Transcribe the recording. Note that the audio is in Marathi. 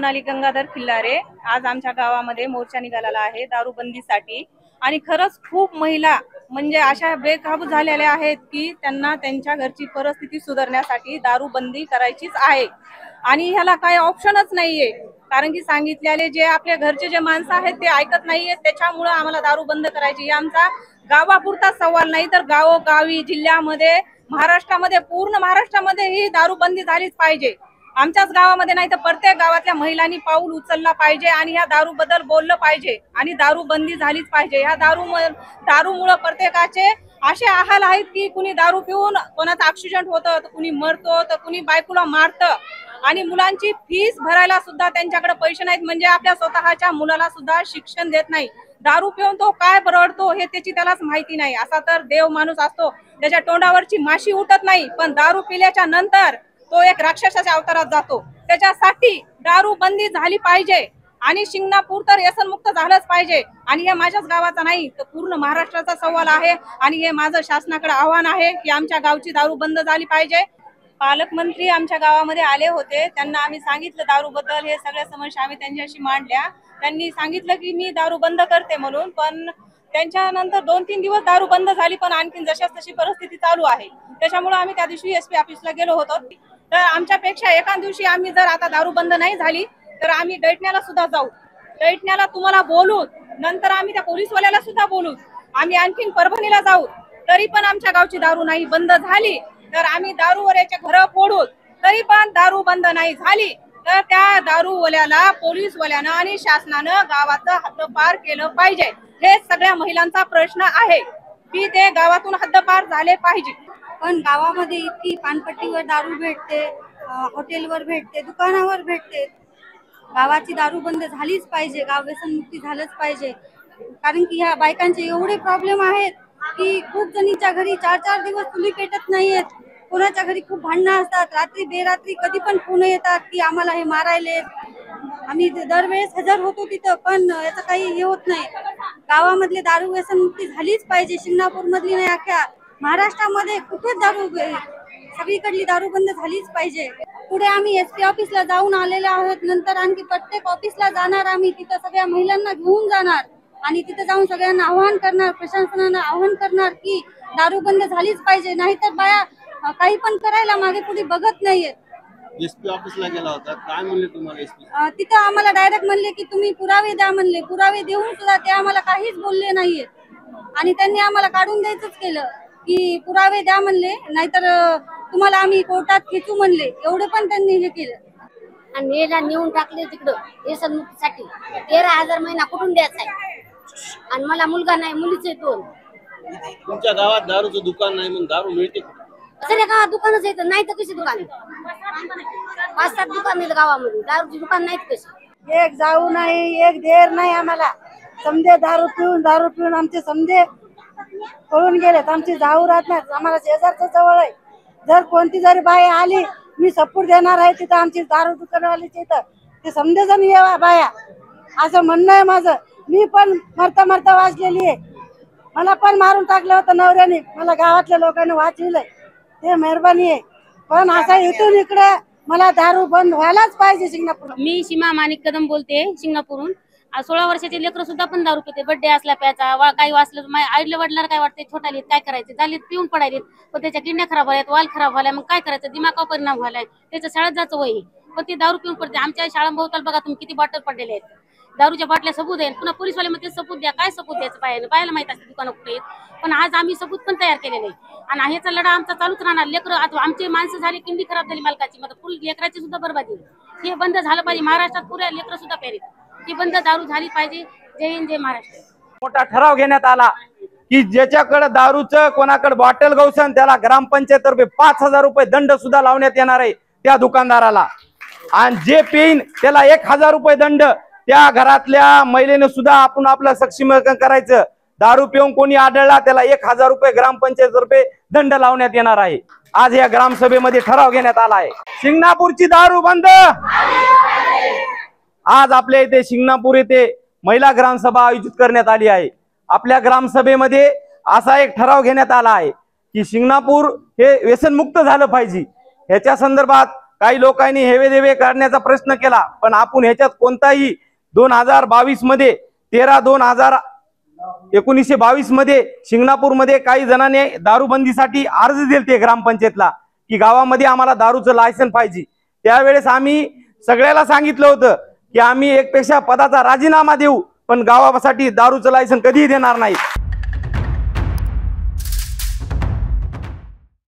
मोनाली गंगाधर खिल्लारे। आज आमच्या गावामध्ये मोर्चा निघालेला आहे दारूबंदीसाठी आणि खरंच खूप महिला म्हणजे अशा बेकाबू झालेल्या आहेत की त्यांना त्यांच्या घरची परिस्थिती सुधारण्यासाठी दारूबंदी करायचीच आहे आणि ह्याला काही ऑप्शनच नाहीये। कारण की सांगितलेले जे आपल्या घरचे जे माणसं आहेत ते ऐकत नाहीयेत, त्याच्यामुळे आम्हाला दारू बंद करायची। आमचा गावापुरता सवाल नाही तर गावोगावी जिल्ह्यामध्ये महाराष्ट्रामध्ये पूर्ण महाराष्ट्रामध्ये ही दारूबंदी झालीच पाहिजे। आमच्याच गावामध्ये नाही तर प्रत्येक गावातल्या महिलांनी पाऊल उचलला पाहिजे आणि ह्या दारू बद्दल बोललं पाहिजे आणि दारूबंदी झालीच पाहिजे। ह्या दारूमुळे प्रत्येकाचे असे हाल आहेत की कुणी दारू पिऊन कोणाचा ऍक्सिडेंट होतं, तर कुणी मरतो, तर कुणी बायकोला मारतं आणि मुलांची फीस भरायला सुद्धा त्यांच्याकडे पैसे नाहीत, म्हणजे आपल्या स्वतःच्या मुलाला सुद्धा शिक्षण देत नाही। दारू पिऊन तो काय बरडतो हे त्याची त्यालाच माहिती नाही। असा तर देव माणूस असतो त्याच्या तोंडावरची माशी उठत नाही, पण दारू पिल्याच्या नंतर तो एक राक्षसाच्या अवतारात जातो। त्याच्यासाठी दारू बंदी झाली पाहिजे आणि शिंगणापूर तर व्यसनमुक्त झालंच पाहिजे आणि हे माझ्याच गावाचा नाही तर पूर्ण महाराष्ट्राचा सवाल आहे आणि हे माझं शासनाकडे आव्हान आहे की आमच्या गावची दारू बंद झाली पाहिजे। पालकमंत्री आमच्या गावामध्ये आले होते, त्यांना आम्ही सांगितलं दारू बद्दल हे सगळ्या समस्या आम्ही त्यांच्याशी मांडल्या। त्यांनी सांगितलं की मी दारू बंद करते म्हणून, पण त्यांच्यानंतर 2-3 दिवस दारू बंद झाली, पण आणखीन जशाच तशी परिस्थिती चालू आहे। त्याच्यामुळे आम्ही त्या दिवशी SP ऑफिसला गेलो होतो। तर आमच्यापेक्षा एका दिवशी आम्ही जर आता दारू बंद नाही झाली तर आम्ही दैठण्याला सुद्धा जाऊ। दैठण्याला तुम्हाला बोलू, नंतर आम्ही त्या पोलीसवाल्याला सुद्धा बोलू, आम्ही आणखीन परभणीला जाऊ। तरी पण आमच्या गावची दारू नाही बंद झाली तर आम्ही दारूवऱ्याचे घर फोडू, तरी पण दारू बंद नाही झाली तर त्या दारूवाल्याला पोलीसवाल्यानं आणि शासनानं गावाचं हद्दपार केलं पाहिजे। हे सगळ्या महिलांचा प्रश्न आहे की ते गावातून हद्दपार झाले पाहिजे। पण गावामध्ये इतकी पानपट्टीवर दारू भेटते, हॉटेलवर भेटते, दुकानावर भेटते। गावाची दारू बंद झालीच पाहिजे, गाव व्यसनमुक्ती झालंच पाहिजे। कारण की ह्या बायकांचे एवढे प्रॉब्लेम आहेत की खूप जणीच्या घरी 4-4 दिवस चुली पेटत नाहीयेत, कोणाच्या घरी खूप भांडणं असतात, रात्री बेरात्री कधी पण फोन येतात की आम्हाला हे मारायले। आम्ही दरवेळेस हजर होतो तिथं, पण याचं काही हे होत नाही। गावामधले दारू व्यसनमुक्ती झालीच पाहिजे, शिंगणापूर मधली नाही अख्ख्या महाराष्ट्रामध्ये कुठेच दारू सगळीकडली दारू बंद झालीच पाहिजे। पुढे आम्ही SP ऑफिसला जाऊन आलेले आहोत, नंतर आणखी प्रत्येक ऑफिसला जाणार आम्ही, तिथं सगळ्या महिलांना घेऊन जाणार आणि तिथं जाऊन सगळ्यांना आव्हान करणार, प्रशासनानं आव्हान करणार की दारू बंद झालीच पाहिजे, नाहीतर बाया काही पण करायला मागे पुढे बघत नाहीयेत। SP ऑफिसला गेला होता, काय म्हणले तुम्हाला SP? तिथं आम्हाला डायरेक्ट म्हणले की तुम्ही पुरावे द्या म्हणले। पुरावे देऊन सुद्धा ते आम्हाला काहीच बोलले नाहीयेत आणि त्यांनी आम्हाला काढून द्यायचंच केलं की पुरावे द्या म्हणले, नाहीतर तुम्हाला आम्ही कोर्टात खेचू म्हणले। एवढे पण त्यांनी हे केलं आणि याला नेऊन टाकले तिकडं व्यसनमुक्तीसाठी। 13,000 महिना कुठून द्यायचा आहे आणि मला मुलगा नाही, मुलीचे 2। तुमच्या गावात दारूचं दुकान नाही, मग दारू मिळते का? सगळ्या गावात दुकानच येतं, नाही तर कशी दुकान? 5-7 दुकान आहेत गावामध्ये, दारूची दुकान नाहीत कशी? एक जाऊ नाही, एक देर नाही आम्हाला। समजे दारू पिऊन आमचे समजे पळून गेलेत, आमची जाऊ राहत नाही। आम्हाला शेजारचं जवळ आहे, जर कोणती जरी बाई आली मी सपोर्ट देणार आहे तिथं आमची दारू दुकानवालीची इथं ते समजे जण येवा बाया, असं म्हणणं आहे माझं। मी पण मरता मरता वाचलेली आहे, मला पण मारून टाकलं होतं नवऱ्याने, मला गावातल्या लोकांनी वाचविलंय, ते मेहरबानी आहे। पण असं इथून इकडे मला दारू बंद व्हायलाच पाहिजे शिंगणापूर। मी सीमा माणिक कदम बोलते शिंगणापूरहून। 16 वर्षाचे लेकरं सुद्धा पण दारू पिते, बर्थडे असला प्याचा, काही वाचलं आईला वडिलांना काय वाटते, छोटाले काय करायचे, झाले पिऊन पडायले, पण त्याच्या किडण्या खराब झाल्यात, वाल खराब झाला, मग काय करायचं, दिमागावर परिणाम व्हायलाय, त्याचं शाळेत जायचं वय, पण ते दारू पिऊन पडते। आमच्या शाळांभोवताल बघा तुम्ही किती बॉटल पडलेले आहेत, दारूच्या बाटल्या सबूत आहे। पुन्हा पोलीसवाले मध्ये सबूत द्या, काय सबूत द्यायचं बायाला माहित असते दुकानं कुठे आहेत, पण आज आम्ही सबूत पण तयार केलेले आहे आणि ह्याचा लढा आमचा चालूच राहणार। लेकरं आता आमचे माणसं झाले, किंडी खराब झाली मालकाची, मग पुढे लेकराची सुद्धा बरबादी, हे बंद झालं पाहिजे। महाराष्ट्रात पुऱ्या लेकरं सुद्धा प्यारीत, ही बंद दारू झाली पाहिजे। जय हिंद, जय महाराष्ट्र। मोठा ठराव घेण्यात आला की ज्याच्याकडे दारूचं कोणाकडे बॉटल गवसन त्याला ग्रामपंचायतर्फे 5,000 रुपये दंड सुद्धा लावण्यात येणार आहे त्या दुकानदाराला, आणि जे पेन त्याला 1,000 रुपये दंड। त्या घरातल्या महिलेने सुद्धा आपण आपलं सक्षमीकरण करायचं। दारू पिऊन कोणी आढळला त्याला 1,000 रुपये ग्रामपंचायतर्फे दंड लावण्यात येणार आहे। आज या ग्रामसभेमध्ये ठराव घेण्यात आला आहे, शिंगणापूरची दारू बंद। आज आपल्या इथे शिंगणापूर येथे महिला ग्रामसभा आयोजित करण्यात आली आहे। आपल्या ग्रामसभेमध्ये असा एक ठराव घेण्यात आला आहे की शिंगणापूर हे व्यसनमुक्त झालं पाहिजे। ह्याच्या संदर्भात काही लोकांनी हेवेदेवे करण्याचा प्रश्न केला, पण आपण ह्याच्यात कोणताही 2022 मध्ये 13/1922 मध्ये शिंगणापूरमध्ये काही जणांनी दारूबंदीसाठी अर्ज दिलते ग्रामपंचायतला की गावामध्ये आम्हाला दारूचं लायसन पाहिजे। त्यावेळेस आम्ही सगळ्याला सांगितलं होतं की आम्ही एकपेक्षा पदाचा राजीनामा देऊ, पण गावासाठी दारूचं लायसन कधीही देणार नाही।